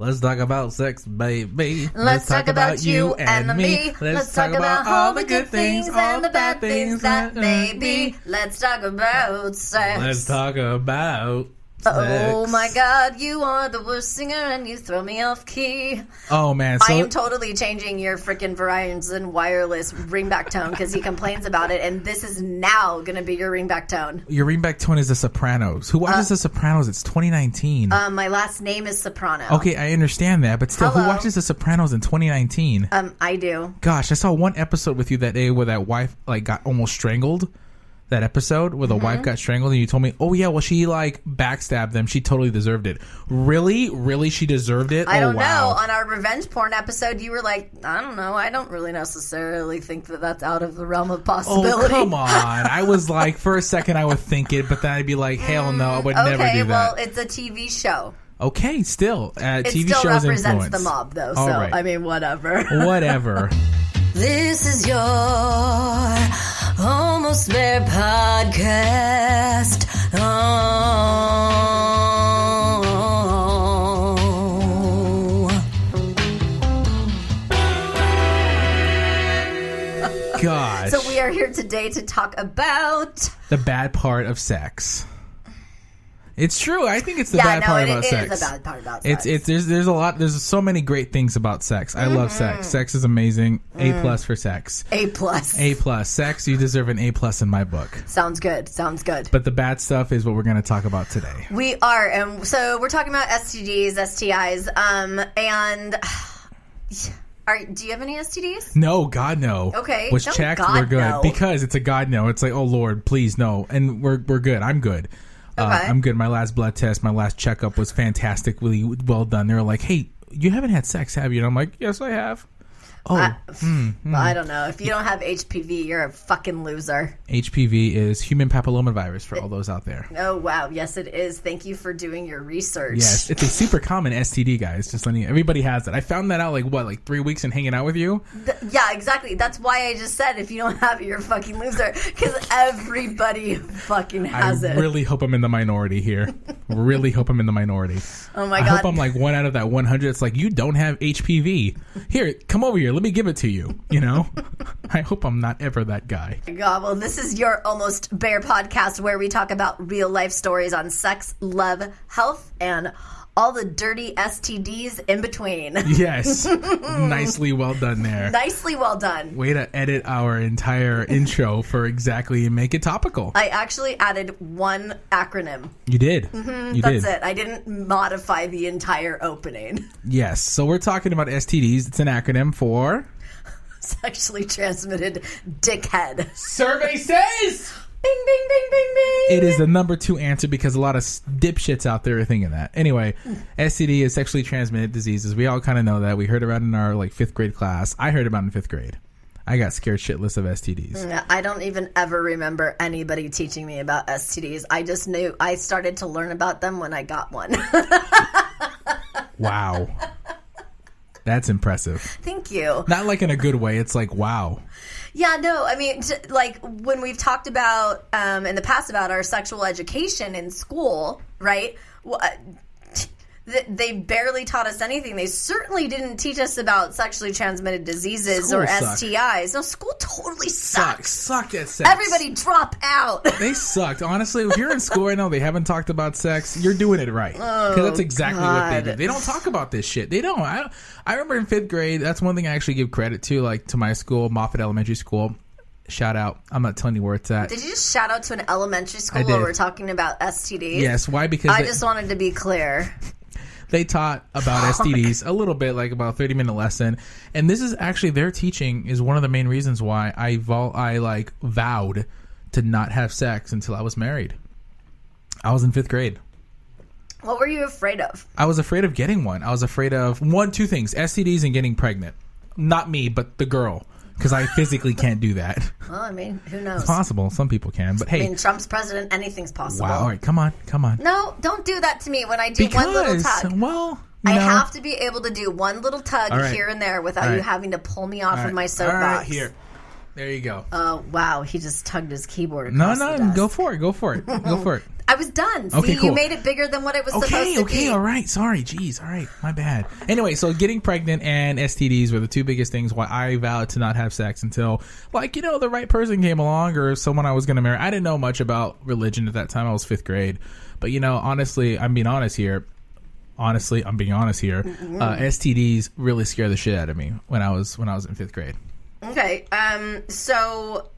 Let's talk about sex, baby. Let's talk about you and me. Let's talk about all the good things and the bad things that may be. Let's talk about sex. Let's talk about sex. Oh my God, you are the worst singer and you throw me off key. Oh man, I am totally changing your freaking Verizon wireless ringback tone because he complains about it, and this is now going to be your ringback tone. Your ringback tone is The Sopranos. Who watches The Sopranos? It's 2019. My last name is Soprano. Okay, I understand that, but still, Hello? Who watches The Sopranos in 2019? I do. Gosh, I saw one episode with you that day where that wife got almost strangled. That episode where the wife got strangled, and you told me, "Oh yeah, well she backstabbed them. She totally deserved it." Really, she deserved it. I don't know. On our revenge porn episode, you were like, "I don't know. I don't really necessarily think that that's out of the realm of possibility." Oh come on! I was like, for a second, I would think it, but then I'd be like, "Hell no, I would never do that." Okay, well, it's a TV show. Okay, still, it TV still shows represents influence. the mob, though. All So right. I mean, whatever. Whatever. This is your Almost There podcast. Oh. Gosh. So we are here today to talk about the bad part of sex. It's true. I think it's the bad part about sex. It is a bad part about sex. There's a lot. There's so many great things about sex. I love sex. Sex is amazing. A+ for sex. A+. A+. Sex, you deserve an A+ in my book. Sounds good. But the bad stuff is what we're going to talk about today. We are, and so we're talking about STDs, STIs, and do you have any STDs? No, God no. Okay, was don't checked. God We're good no. because it's a God no. It's like, oh Lord, please no, and we're good. I'm good. Okay. I'm good. My last blood test, my last checkup was fantastic, really well done. They were like, "Hey, you haven't had sex, have you?" And I'm like, "Yes, I have." Oh, I don't know. If you don't have HPV, you're a fucking loser. HPV is human papillomavirus for all those out there. Oh, wow. Yes, it is. Thank you for doing your research. Yes, it's a super common STD, guys. Just letting you, everybody has it. I found that out like 3 weeks in hanging out with you. Yeah, exactly. That's why I just said if you don't have it, you're a fucking loser. Because everybody fucking has it. I really hope I'm in the minority here. Really hope I'm in the minority. Oh my God. God. I hope I'm like 1 out of that 100. It's like, you don't have HPV. Here, come over here. Let me give it to you. You know? I hope I'm not ever that guy. God, well, this is your Almost Bare podcast where we talk about real life stories on sex, love, health, and all the dirty STDs in between. Yes. Nicely well done there. Nicely well done. Way to edit our entire intro for exactly and make it topical. I actually added one acronym. You did. That's it. I didn't modify the entire opening. Yes. So we're talking about STDs. It's an acronym for... Sexually transmitted dickhead. Survey says... Bing, bing, bing, bing, bing. It is the number 2 answer because a lot of dipshits out there are thinking that. Anyway, STD is sexually transmitted diseases. We all kind of know that. We heard about it in our 5th grade class. I heard about it in 5th grade. I got scared shitless of STDs. I don't even ever remember anybody teaching me about STDs. I just knew I started to learn about them when I got one. Wow. That's impressive. Thank you. Not like in a good way. It's like, wow. Yeah, no, I mean, when we've talked about in the past about our sexual education in school, right? Well, they barely taught us anything. They certainly didn't teach us about sexually transmitted diseases School or sucked. STIs. No, school totally sucks. Sucked at sex. Everybody drop out. They sucked. Honestly, if you're in school right now, they haven't talked about sex, you're doing it right. Because that's exactly what they do. They don't talk about this shit. They don't. I remember in 5th grade, that's one thing I actually give credit to, to my school, Moffett Elementary School. Shout out. I'm not telling you where it's at. Did you just shout out to an elementary school where we're talking about STDs? Yes. Why? Because I just wanted to be clear. They taught about STDs a little bit, about a 30-minute lesson. And this is actually, their teaching is one of the main reasons why I vowed to not have sex until I was married. I was in 5th grade. What were you afraid of? I was afraid of getting one. I was afraid of, 2 things, STDs and getting pregnant. Not me, but the girl. Because I physically can't do that. Well, I mean, who knows? It's possible. Some people can. But hey. I mean, Trump's president, anything's possible. Wow. All right. Come on. No, don't do that to me when I do one little tug. Well, I have to be able to do one little tug right. here and there without you having to pull me off of my soapbox. All right, here. There you go. Oh, wow. He just tugged his keyboard No, across the desk. go for it. Go for it. I was done. See, Okay, cool. You made it bigger than what it was supposed to be. Okay, all right. Sorry, jeez. All right, my bad. Anyway, so getting pregnant and STDs were the two biggest things why I vowed to not have sex until, like, you know, the right person came along or someone I was going to marry. I didn't know much about religion at that time. I was 5th grade. But, you know, honestly, I'm being honest here. STDs really scare the shit out of me when I was in 5th grade. Okay. So...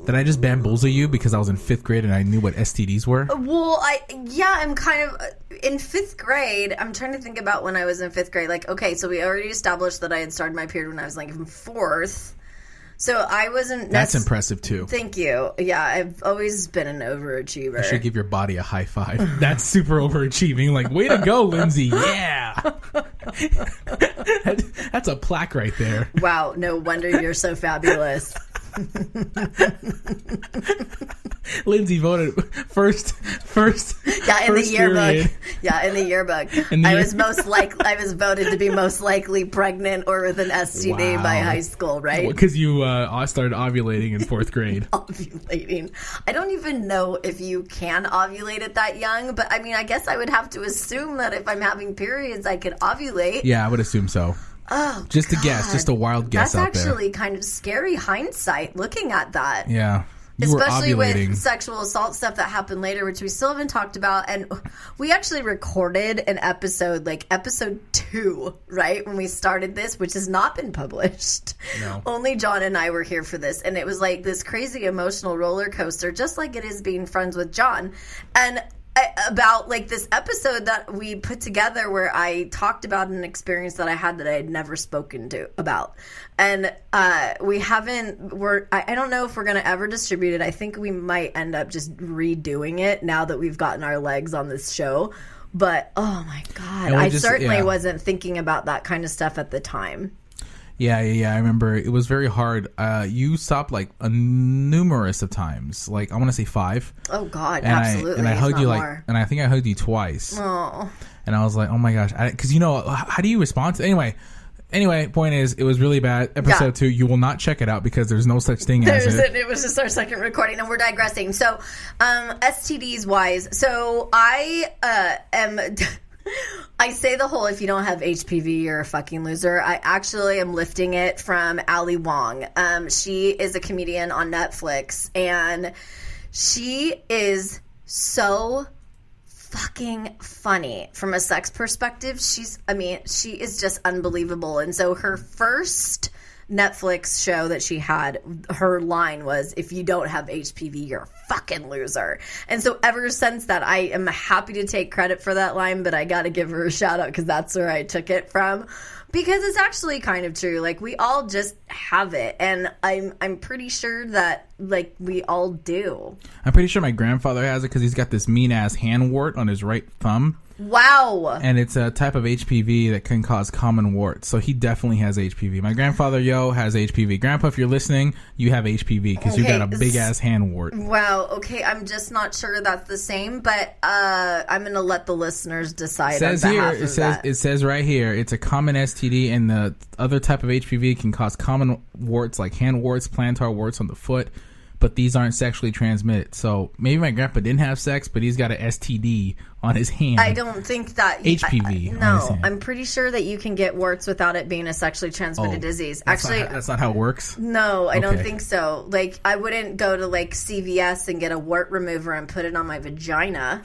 Did I just bamboozle you because I was in 5th grade and I knew what STDs were? Well, I'm kind of in 5th grade. I'm trying to think about when I was in 5th grade. Like, okay, so we already established that I had started my period when I was like in 4th. So I wasn't... That's impressive, too. Thank you. Yeah, I've always been an overachiever. I should give your body a high five. That's super overachieving. Like, way to go, Lyndsay. Yeah. That's a plaque right there. Wow, no wonder you're so fabulous. Lyndsay voted first. Yeah, in the yearbook. Period. Yeah, in the yearbook. I was voted to be most likely pregnant or with an STD by high school, right? Because you started ovulating in 4th grade. Ovulating. I don't even know if you can ovulate at that young, but I mean, I guess I would have to assume that if I'm having periods, I could ovulate. Yeah, I would assume so. Oh, just God. a guess, just a wild guess out there. That's actually kind of scary hindsight looking at that. Yeah. Especially with sexual assault stuff that happened later, which we still haven't talked about. And we actually recorded an episode, like episode 2, right? When we started this, which has not been published. No. Only John and I were here for this. And it was like this crazy emotional roller coaster, just like it is being friends with John. And about like this episode that we put together where I talked about an experience that I had that I had never spoken about. And I don't know if we're going to ever distribute it. I think we might end up just redoing it now that we've gotten our legs on this show. But, oh my God, I certainly wasn't thinking about that kind of stuff at the time. Yeah. I remember it was very hard. You stopped like numerous of times. Like I want to say 5. Oh God, and absolutely. I hugged you more. and I think I hugged you twice. Oh. And I was like, oh my gosh, because you know how do you respond to Anyway, point is, it was really bad. Episode 2, you will not check it out because there's no such thing as it. It was just our second recording, and we're digressing. So, STDs wise, so I am. I say the whole if you don't have HPV, you're a fucking loser. I actually am lifting it from Ali Wong. She is a comedian on Netflix, and she is so fucking funny from a sex perspective. She is just unbelievable. And so her first Netflix show that she had, her line was, if you don't have HPV, you're a fucking loser. And so ever since that, I am happy to take credit for that line, but I got to give her a shout out because that's where I took it from. Because it's actually kind of true. Like, we all just have it. And I'm pretty sure that, like, we all do. I'm pretty sure my grandfather has it because he's got this mean-ass hand wart on his right thumb. Wow. And it's a type of HPV that can cause common warts. So he definitely has HPV. My grandfather, has HPV. Grandpa, if you're listening, you have HPV because you got a big-ass hand wart. Wow. Okay, I'm just not sure that's the same, but I'm going to let the listeners decide on behalf of that. It says right here, it's a common STD, and the other type of HPV can cause common warts like hand warts, plantar warts on the foot, but these aren't sexually transmitted. So maybe my grandpa didn't have sex, but he's got an STD on his hand. I don't think that... HPV. No, I'm pretty sure that you can get warts without it being a sexually transmitted disease. Actually, that's not how it works? No, I don't think so. Like, I wouldn't go to, like, CVS and get a wart remover and put it on my vagina.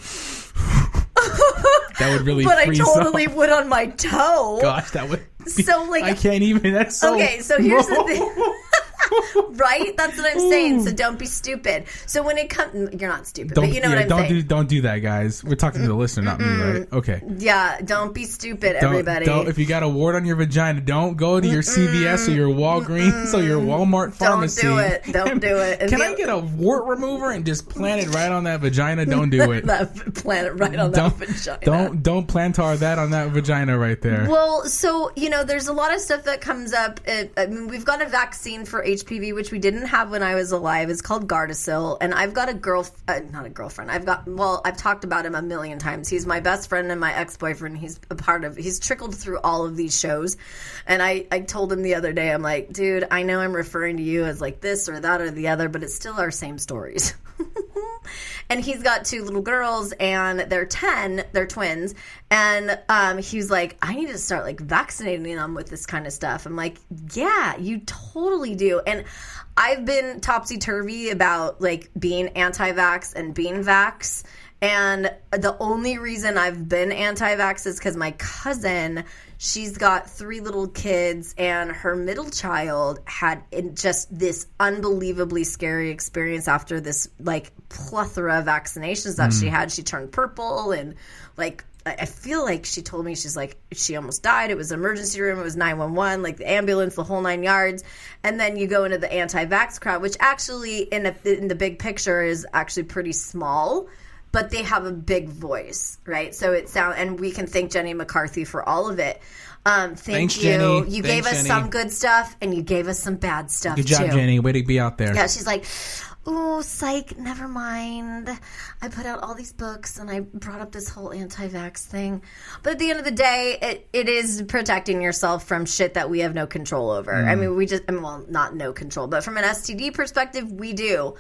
That would really But I totally would on my toe. Gosh, that would... So, like... I can't even... That's so... Okay, so here's the thing... Right? That's what I'm saying. So don't be stupid. So when it comes... You're not stupid, but you know what I'm saying. Don't do that, guys. We're talking to the listener, not me, right? Okay. Yeah, don't be stupid, everybody. If you got a wart on your vagina, don't go to your CVS or your Walgreens or your Walmart pharmacy. Don't do it. Can I get a wart remover and just plant it right on that vagina? Don't do it. Plant it right on that vagina. Don't plantar that on that vagina right there. Well, so, there's a lot of stuff that comes up. I mean, we've got a vaccine for HPV HPV, which we didn't have when I was alive. It's called Gardasil, and I've got not a girlfriend. I've talked about him a million times. He's my best friend and my ex-boyfriend. He's trickled through all of these shows, and I told him the other day, I'm like, dude, I know I'm referring to you as like this or that or the other, but it's still our same stories. And he's got 2 little girls, and they're 10. They're twins. And he was like, I need to start like vaccinating them with this kind of stuff. I'm like, yeah, you totally do. And I've been topsy-turvy about like being anti-vax and being vax. And the only reason I've been anti-vax is because my cousin, she's got 3 little kids, and her middle child had just this unbelievably scary experience after this like plethora of vaccinations that she had. She turned purple, and like I feel like she told me, she's like, she almost died. It was emergency room. It was 911, like the ambulance, the whole 9 yards. And then you go into the anti-vax crowd, which actually in the big picture is actually pretty small. But they have a big voice, right? So and we can thank Jenny McCarthy for all of it. Thanks, you. Jenny. You gave us some good stuff, and you gave us some bad stuff, Good job, too. Jenny. Way to be out there. Yeah, she's like, ooh, psych, never mind. I put out all these books, and I brought up this whole anti-vax thing. But at the end of the day, it is protecting yourself from shit that we have no control over. I mean, not no control, but from an STD perspective, we do.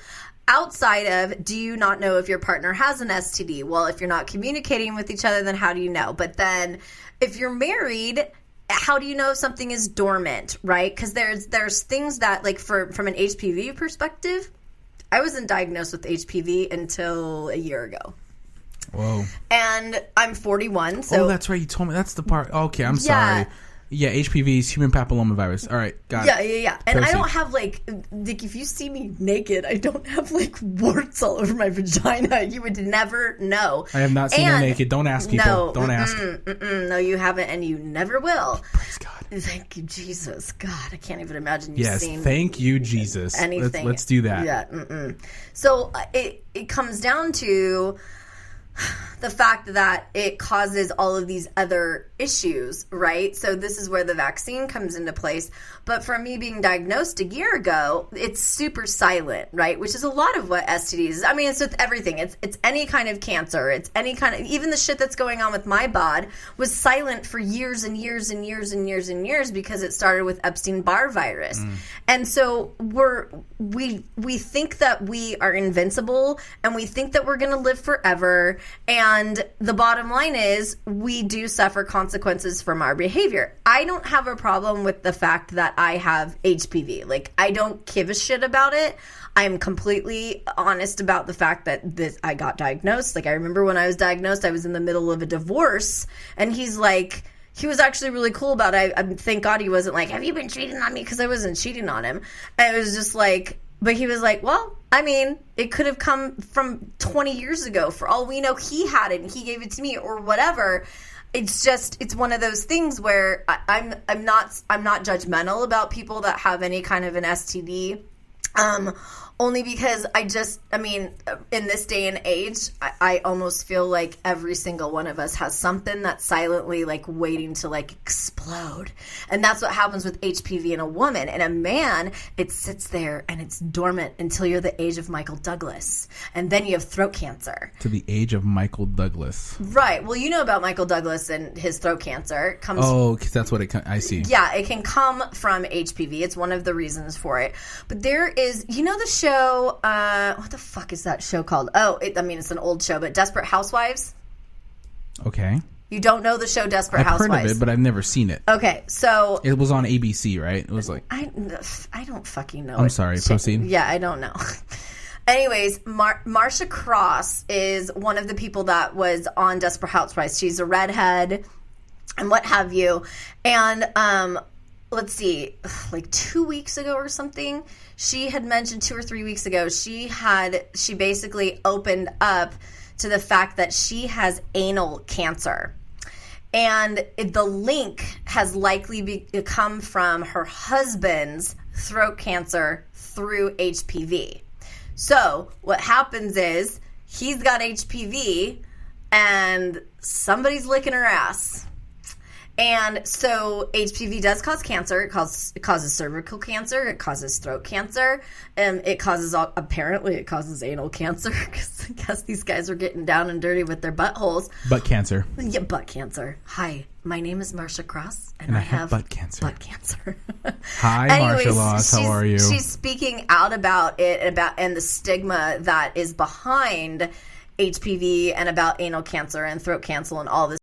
Outside of, do you not know if your partner has an STD? Well, if you're not communicating with each other, then how do you know? But then if you're married, how do you know if something is dormant, right? Because there's things that, like, from an HPV perspective, I wasn't diagnosed with HPV until a year ago. Whoa. And I'm 41, so... Oh, that's right. You told me. That's the part. Okay, I'm sorry. Yeah, HPV is human papillomavirus. All right, got it. Yeah. And I don't have, like, if you see me naked, I don't have, like, warts all over my vagina. You would never know. I have not seen you naked. Don't ask people. No, don't ask. No, you haven't, and you never will. Praise God. Thank you, Jesus. God, I can't even imagine you seeing... Yes, thank you, Jesus. Anything. Let's do that. Yeah, So it comes down to... the fact that it causes all of these other issues, right? So this is where the vaccine comes into place. But for me being diagnosed a year ago, it's super silent, right? Which is a lot of what STDs is. I mean, it's with everything. It's any kind of cancer. It's any kind of, even the shit that's going on with my bod was silent for years and years and years and years and years because it started with Epstein-Barr virus. And so we think that we are invincible, and we think that we're going to live forever. And the bottom line is we do suffer consequences from our behavior. I don't have a problem with the fact that I have HPV. Like, I don't give a shit about it. I'm completely honest about the fact that I got diagnosed. Like, I remember when I was diagnosed, I was in the middle of a divorce, and he was actually really cool about it. Thank God he wasn't like, have you been cheating on me? Because I wasn't cheating on him. And it was just like, but he was like, well, I mean, it could have come from 20 years ago. For all we know, he had it and he gave it to me or whatever. It's one of those things where I'm not judgmental about people that have any kind of an STD. Only because in this day and age, I almost feel like every single one of us has something that's silently, like, waiting to, like, explode. And that's what happens with HPV in a woman. In a man, it sits there and it's dormant until you're the age of Michael Douglas. And then you have throat cancer. To the age of Michael Douglas. Right. Well, you know about Michael Douglas and his throat cancer. It comes because that's what I see. Yeah, it can come from HPV. It's one of the reasons for it. But there is, the show, what the fuck is that show called? It's an old show, but Desperate Housewives? Okay. You don't know the show Desperate Housewives? I've heard of it, but I've never seen it. Okay, so... It was on ABC, right? It was like... I don't fucking know. I'm sorry, proceed. Yeah, I don't know. Anyways, Marcia Cross is one of the people that was on Desperate Housewives. She's a redhead and what have you. And... let's see, like 2 weeks ago or something, she had mentioned 2 or 3 weeks ago, she basically opened up to the fact that she has anal cancer. And the link has likely come from her husband's throat cancer through HPV. So what happens is he's got HPV and somebody's licking her ass. And so HPV does cause cancer. It causes cervical cancer. It causes throat cancer. Apparently it causes anal cancer, because I guess these guys are getting down and dirty with their buttholes. Butt cancer. Yeah, butt cancer. Hi, my name is Marsha Cross, and I have butt cancer. Butt cancer. Hi, Anyways, Marsha Laws. How are you? She's speaking out about it, and the stigma that is behind HPV and about anal cancer and throat cancer and all this